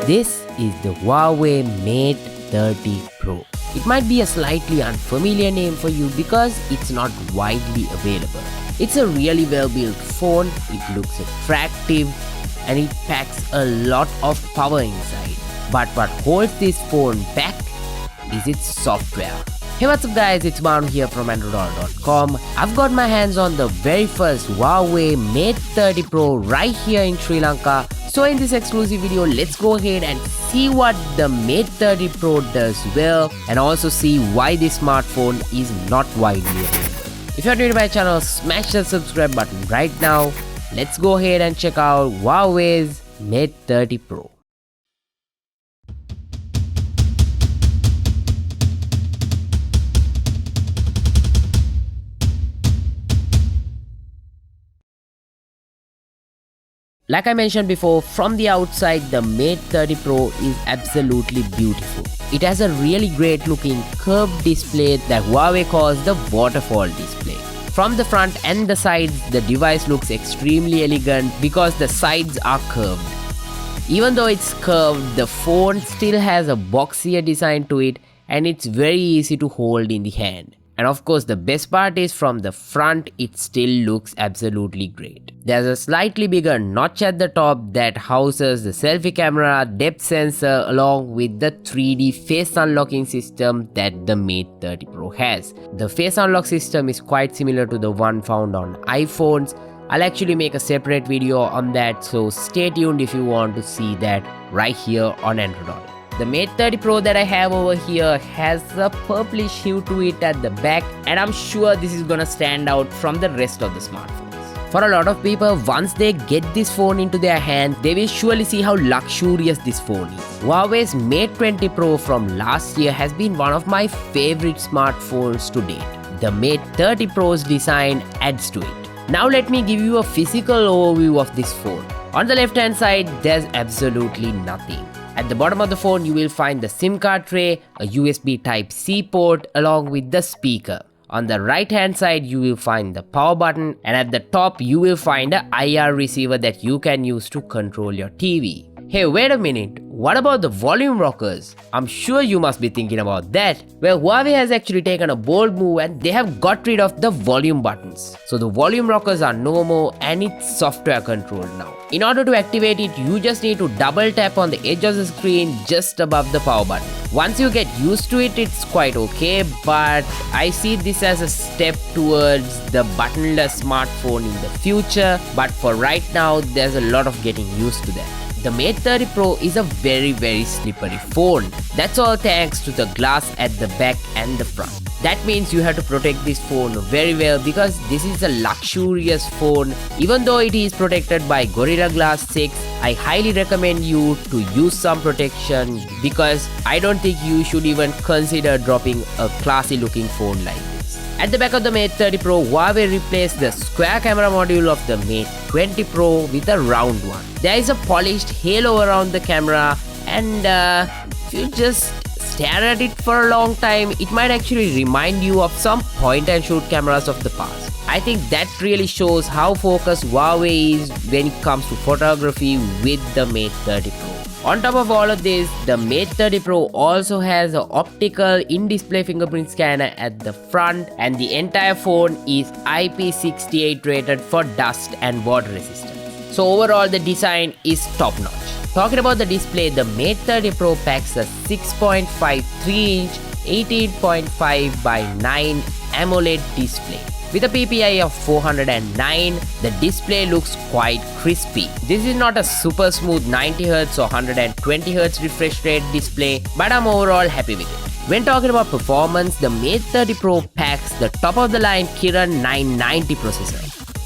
This is the Huawei Mate 30 Pro. It might be a slightly unfamiliar name for you because it's not widely available. It's a really well-built phone, it looks attractive, and it packs a lot of power inside. But what holds this phone back is its software. Hey, what's up guys, it's Manu here from AndroDollar.com. I've got my hands on the very first Huawei Mate 30 Pro right here in Sri Lanka. So in this exclusive video, let's go ahead and see what the Mate 30 Pro does well and also see why this smartphone is not widely available. If you're new to my channel, smash the subscribe button right now. Let's go ahead and check out Huawei's Mate 30 Pro. Like I mentioned before, from the outside, the Mate 30 Pro is absolutely beautiful. It has a really great looking curved display that Huawei calls the waterfall display. From the front and the sides, the device looks extremely elegant because the sides are curved. Even though it's curved, the phone still has a boxier design to it and it's very easy to hold in the hand. And of course, the best part is from the front, it still looks absolutely great. There's a slightly bigger notch at the top that houses the selfie camera, depth sensor along with the 3D face unlocking system that the Mate 30 Pro has. The face unlock system is quite similar to the one found on iPhones. I'll actually make a separate video on that, so stay tuned if you want to see that right here on Andro Dollar. The Mate 30 Pro that I have over here has a purplish hue to it at the back, and I'm sure this is gonna stand out from the rest of the smartphones. For a lot of people, once they get this phone into their hand, they will surely see how luxurious this phone is. Huawei's Mate 20 Pro from last year has been one of my favorite smartphones to date. The Mate 30 Pro's design adds to it. Now let me give you a physical overview of this phone. On the left hand side, there's absolutely nothing. At the bottom of the phone, you will find the SIM card tray, a USB Type-C port along with the speaker. On the right hand side, you will find the power button, and at the top, you will find a IR receiver that you can use to control your TV. Hey, wait a minute, what about the volume rockers? I'm sure you must be thinking about that. Well, Huawei has actually taken a bold move and they have got rid of the volume buttons. So the volume rockers are no more and it's software controlled now. In order to activate it, you just need to double tap on the edge of the screen just above the power button. Once you get used to it, it's quite okay, but I see this as a step towards the buttonless smartphone in the future. But for right now, there's a lot of getting used to that. The Mate 30 Pro is a very slippery phone. That's all thanks to the glass at the back and the front. That means you have to protect this phone very well because this is a luxurious phone. Even though it is protected by Gorilla Glass 6, I highly recommend you to use some protection because I don't think you should even consider dropping a classy looking phone like this. At the back of the Mate 30 Pro, Huawei replaced the square camera module of the Mate 20 Pro with a round one. There is a polished halo around the camera, and if you just stare at it for a long time, it might actually remind you of some point and shoot cameras of the past. I think that really shows how focused Huawei is when it comes to photography with the Mate 30 Pro. On top of all of this, the Mate 30 Pro also has an optical in-display fingerprint scanner at the front, and the entire phone is IP68 rated for dust and water resistance. So overall, the design is top-notch. Talking about the display, the Mate 30 Pro packs a 6.53-inch 18.5 by 9 AMOLED display. With a PPI of 409, the display looks quite crispy. This is not a super smooth 90Hz or 120Hz refresh rate display, but I'm overall happy with it. When talking about performance, the Mate 30 Pro packs the top-of-the-line Kirin 990 processor.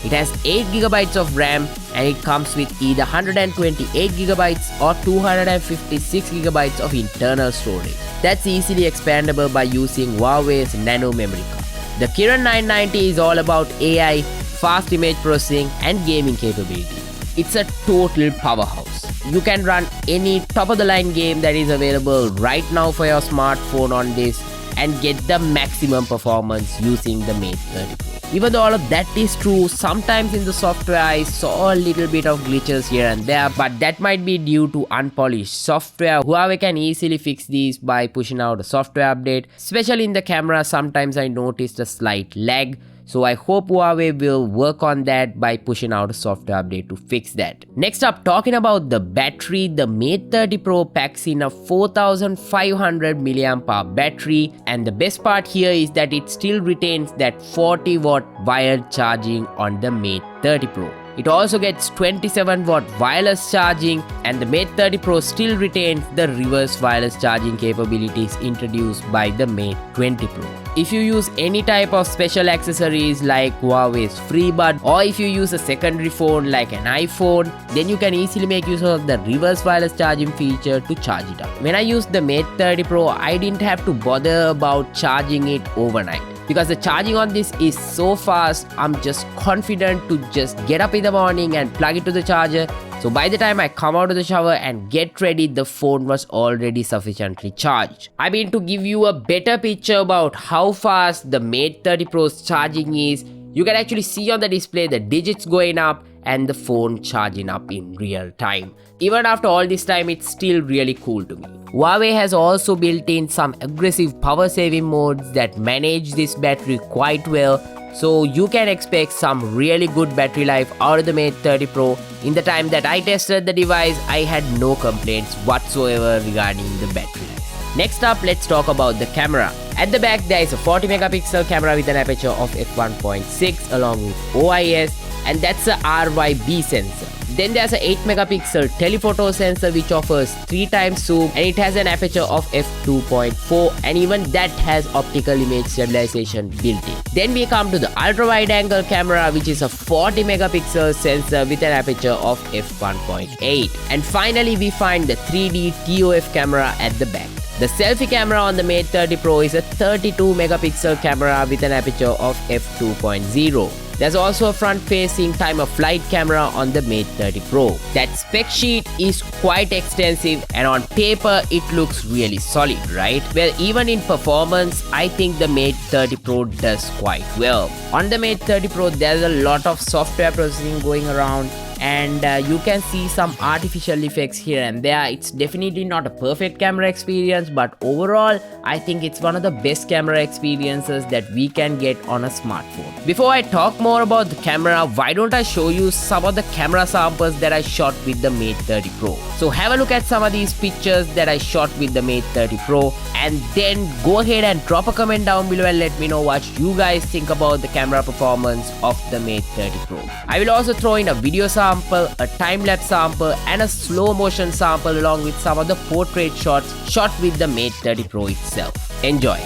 It has 8GB of RAM and it comes with either 128GB or 256GB of internal storage. That's easily expandable by using Huawei's nano memory card. The Kirin 990 is all about AI, fast image processing and gaming capability. It's a total powerhouse. You can run any top-of-the-line game that is available right now for your smartphone on this, and get the maximum performance using the Mate 30 Pro. Even though all of that is true, sometimes in the software I saw a little bit of glitches here and there, but that might be due to unpolished software. Huawei can easily fix these by pushing out a software update. Especially in the camera, sometimes I noticed a slight lag. So I hope Huawei will work on that by pushing out a software update to fix that. Next up, talking about the battery, the Mate 30 Pro packs in a 4500 mAh battery, and the best part here is that it still retains that 40 watt wired charging on the Mate 30 Pro. It also gets 27 watt wireless charging, and the Mate 30 Pro still retains the reverse wireless charging capabilities introduced by the Mate 20 Pro. If you use any type of special accessories like Huawei's FreeBuds, or if you use a secondary phone like an iPhone, then you can easily make use of the reverse wireless charging feature to charge it up. When I used the Mate 30 Pro, I didn't have to bother about charging it overnight, because the charging on this is so fast. I'm just confident to just get up in the morning and plug it to the charger. So by the time I come out of the shower and get ready, the phone was already sufficiently charged. I mean, to give you a better picture about how fast the Mate 30 Pro's charging is, you can actually see on the display the digits going up and the phone charging up in real time. Even after all this time, it's still really cool to me. Huawei has also built in some aggressive power saving modes that manage this battery quite well, so you can expect some really good battery life out of the Mate 30 Pro. In the time that I tested the device, I had no complaints whatsoever regarding the battery life. Next up, let's talk about the camera. At the back, there is a 40 megapixel camera with an aperture of f1.6 along with OIS, and that's a RYB sensor. Then there's an 8 megapixel telephoto sensor which offers 3 times zoom, and it has an aperture of f2.4, and even that has optical image stabilization built in. Then we come to the ultra wide angle camera, which is a 40 megapixel sensor with an aperture of f1.8. And finally we find the 3D TOF camera at the back. The selfie camera on the Mate 30 Pro is a 32 megapixel camera with an aperture of f2.0. There's also a front-facing time-of-flight camera on the Mate 30 Pro. That spec sheet is quite extensive, and on paper it looks really solid, right? Well, even in performance, I think the Mate 30 Pro does quite well. On the Mate 30 Pro, there's a lot of software processing going around, and you can see some artificial effects here and there. It's definitely not a perfect camera experience, but overall I think it's one of the best camera experiences that we can get on a smartphone. Before I talk more about the camera, why don't I show you some of the camera samples that I shot with the Mate 30 Pro. So have a look at some of these pictures that I shot with the Mate 30 Pro, and then go ahead and drop a comment down below and let me know what you guys think about the camera performance of the Mate 30 Pro. I will also throw in a video sample, a time-lapse sample, and a slow motion sample along with some of the portrait shots shot with the Mate 30 Pro itself. Enjoy!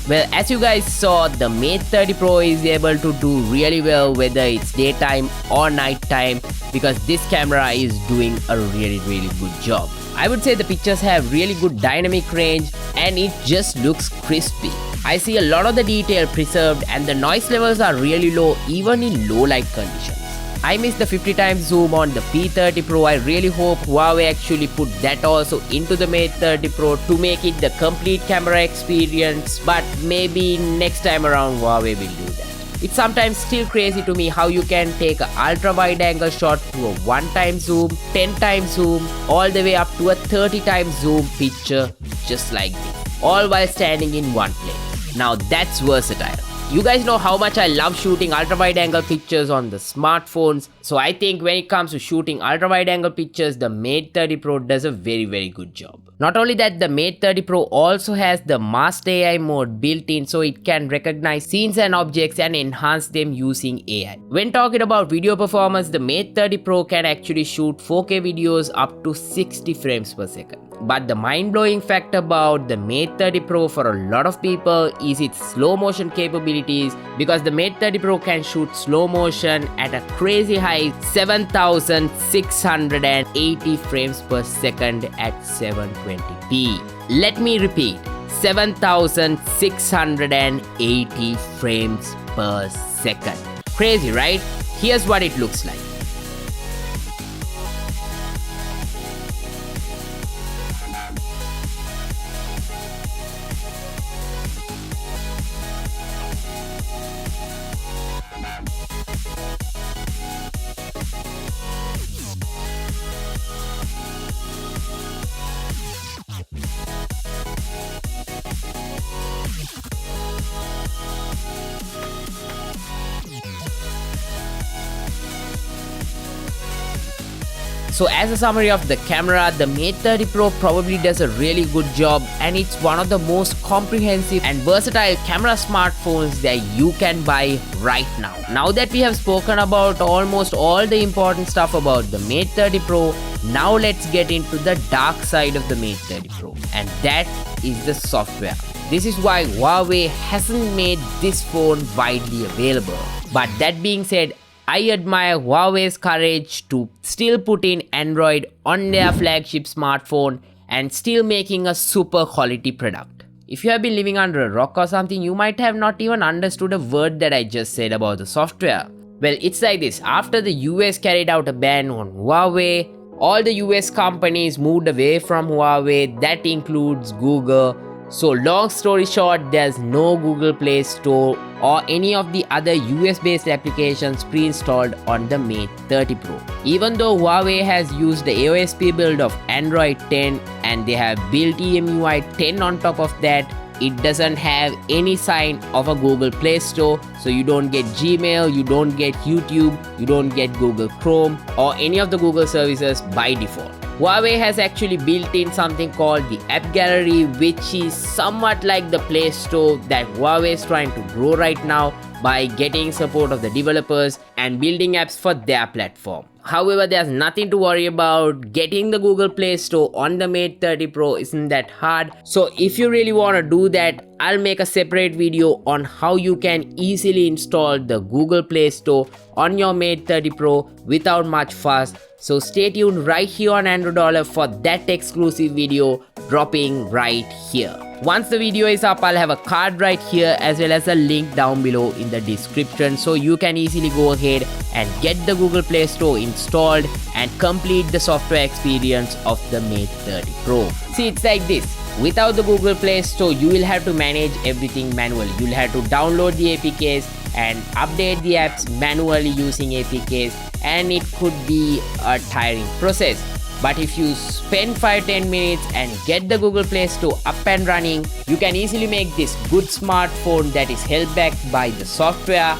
Well, as you guys saw, the Mate 30 Pro is able to do really well whether it's daytime or nighttime, because this camera is doing a really good job. I would say the pictures have really good dynamic range and it just looks crispy. I see a lot of the detail preserved and the noise levels are really low even in low light conditions. I missed the 50 times zoom on the P30 Pro. I really hope Huawei actually put that also into the Mate 30 Pro to make it the complete camera experience, but maybe next time around Huawei will do that. It's sometimes still crazy to me how you can take an ultra wide angle shot to a 1 time zoom, 10 times zoom, all the way up to a 30 times zoom picture just like this, all while standing in one place. Now that's versatile. You guys know how much I love shooting ultra wide angle pictures on the smartphones, so I think when it comes to shooting ultra wide angle pictures, the Mate 30 Pro does a very good job. Not only that, the Mate 30 Pro also has the Master AI mode built in, so it can recognize scenes and objects and enhance them using AI. When talking about video performance, the Mate 30 Pro can actually shoot 4K videos up to 60 frames per second. But the mind-blowing fact about the Mate 30 Pro for a lot of people is its slow motion capabilities, because the Mate 30 Pro can shoot slow motion at a crazy high 7680 frames per second at 720p. Let me repeat, 7680 frames per second. Crazy, right? Here's what it looks like. So as a summary of the camera, the Mate 30 Pro probably does a really good job, and it's one of the most comprehensive and versatile camera smartphones that you can buy right now. Now that we have spoken about almost all the important stuff about the Mate 30 Pro, now let's get into the dark side of the Mate 30 Pro, and that is the software. This is why Huawei hasn't made this phone widely available. But that being said, I admire Huawei's courage to still put in Android on their flagship smartphone and still making a super quality product. If you have been living under a rock or something, you might have not even understood a word that I just said about the software. Well, it's like this. After the US carried out a ban on Huawei, all the US companies moved away from Huawei. That includes Google. So long story short, there's no Google Play Store or any of the other US based applications pre-installed on the Mate 30 Pro. Even though Huawei has used the AOSP build of Android 10 and they have built EMUI 10 on top of that, it doesn't have any sign of a Google Play Store, so you don't get Gmail, you don't get YouTube, you don't get Google Chrome or any of the Google services by default. Huawei has actually built in something called the App Gallery, which is somewhat like the Play Store that Huawei is trying to grow right now by getting support of the developers and building apps for their platform. However, there's nothing to worry about. Getting the Google Play Store on the Mate 30 Pro isn't that hard. So if you really want to do that, I'll make a separate video on how you can easily install the Google Play Store on your Mate 30 Pro without much fuss. So stay tuned right here on Andro Dollar for that exclusive video dropping right here. Once the video is up, I'll have a card right here as well as a link down below in the description, so you can easily go ahead and get the Google Play Store installed and complete the software experience of the Mate 30 Pro. See, it's like this. Without the Google Play Store, you will have to manage everything manually. You'll have to download the APKs and update the apps manually using APKs, and it could be a tiring process. But if you spend 5-10 minutes and get the Google Play Store up and running, you can easily make this good smartphone that is held back by the software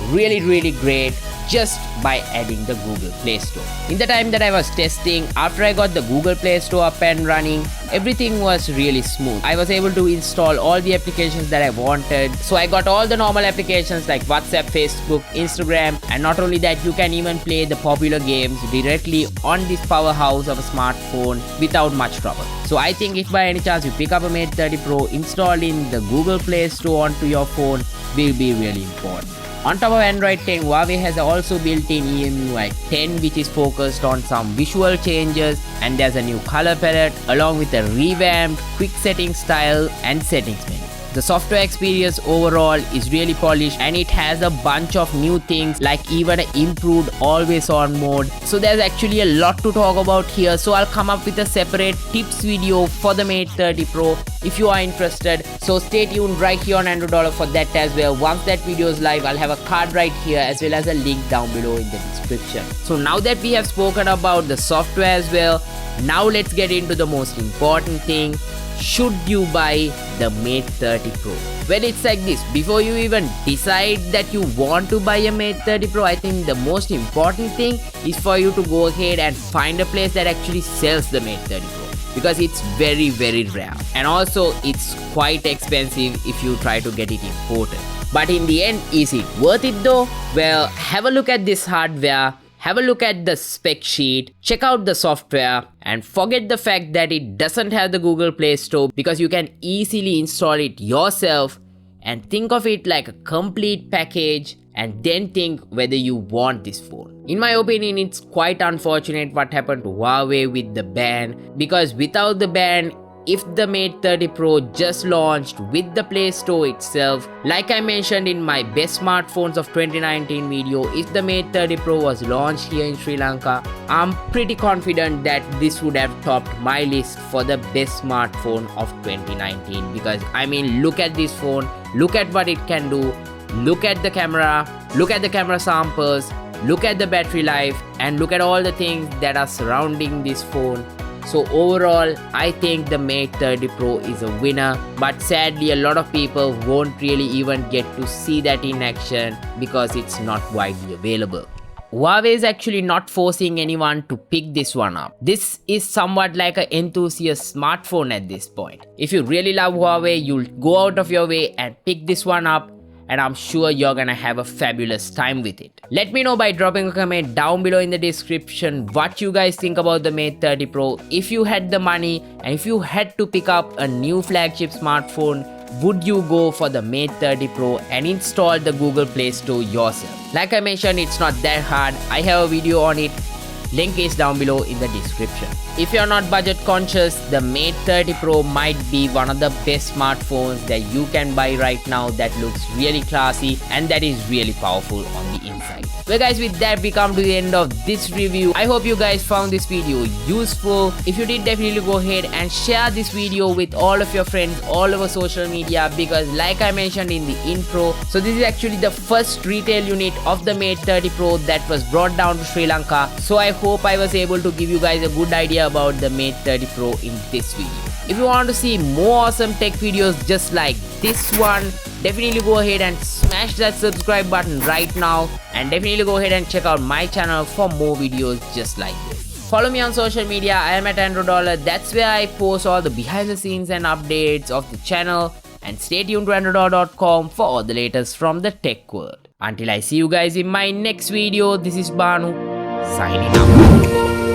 really great, just by adding the Google Play Store. In the time that I was testing, after I got the Google Play Store up and running, everything was really smooth. I was able to install all the applications that I wanted. So I got all the normal applications like WhatsApp, Facebook, Instagram, and not only that, you can even play the popular games directly on this powerhouse of a smartphone without much trouble. So I think if by any chance you pick up a Mate 30 Pro, installing the Google Play Store onto your phone will be really important. On top of Android 10, Huawei has also built in EMUI 10, which is focused on some visual changes, and there's a new color palette along with a revamped quick setting style and settings menu. The software experience overall is really polished, and it has a bunch of new things like even an improved always on mode. So there's actually a lot to talk about here, so I'll come up with a separate tips video for the Mate 30 Pro if you are interested. So stay tuned right here on Andro Dollar for that as well. Once that video is live, I'll have a card right here as well as a link down below in the description. So now that we have spoken about the software as well, now let's get into the most important thing. Should you buy the Mate 30 Pro? Well, it's like this. Before you even decide that you want to buy a Mate 30 Pro, I think the most important thing is for you to go ahead and find a place that actually sells the Mate 30 Pro, because it's very rare, and also it's quite expensive if you try to get it imported. But in the end, is it worth it though? Well, have a look at this hardware. Have a look at the spec sheet, check out the software, and forget the fact that it doesn't have the Google Play Store, because you can easily install it yourself, and think of it like a complete package, and then think whether you want this phone. In my opinion, it's quite unfortunate what happened to Huawei with the ban, because without the ban, if the Mate 30 Pro just launched with the Play Store itself, like I mentioned in my best smartphones of 2019 video, if the Mate 30 Pro was launched here in Sri Lanka, I'm pretty confident that this would have topped my list for the best smartphone of 2019. Because I mean, look at this phone, look at what it can do, look at the camera samples, look at the battery life, and look at all the things that are surrounding this phone. So overall, I think the Mate 30 Pro is a winner, but sadly a lot of people won't really even get to see that in action because it's not widely available. Huawei is actually not forcing anyone to pick this one up. This is somewhat like an enthusiast smartphone at this point. If you really love Huawei, you'll go out of your way and pick this one up, and I'm sure you're gonna have a fabulous time with it. Let me know by dropping a comment down below in the description what you guys think about the Mate 30 Pro. If you had the money and if you had to pick up a new flagship smartphone, would you go for the Mate 30 Pro and install the Google Play Store yourself? Like I mentioned, it's not that hard. I have a video on it. Link is down below in the description. If you're not budget conscious, the Mate 30 Pro might be one of the best smartphones that you can buy right now, that looks really classy and that is really powerful on the inside. Well guys, with that we come to the end of this review. I hope you guys found this video useful. If you did, definitely go ahead and share this video with all of your friends all over social media, because like I mentioned in the intro, so this is actually the first retail unit of the Mate 30 Pro that was brought down to Sri Lanka. So I hope I was able to give you guys a good idea about the Mate 30 Pro in this video. If you want to see more awesome tech videos just like this one, definitely go ahead and smash that subscribe button right now, and definitely go ahead and check out my channel for more videos just like this. Follow me on social media. I am at Andro Dollar. That's where I post all the behind the scenes and updates of the channel, and stay tuned to androdollar.com for all the latest from the tech world. Until I see you guys in my next video, this is Banu signing out.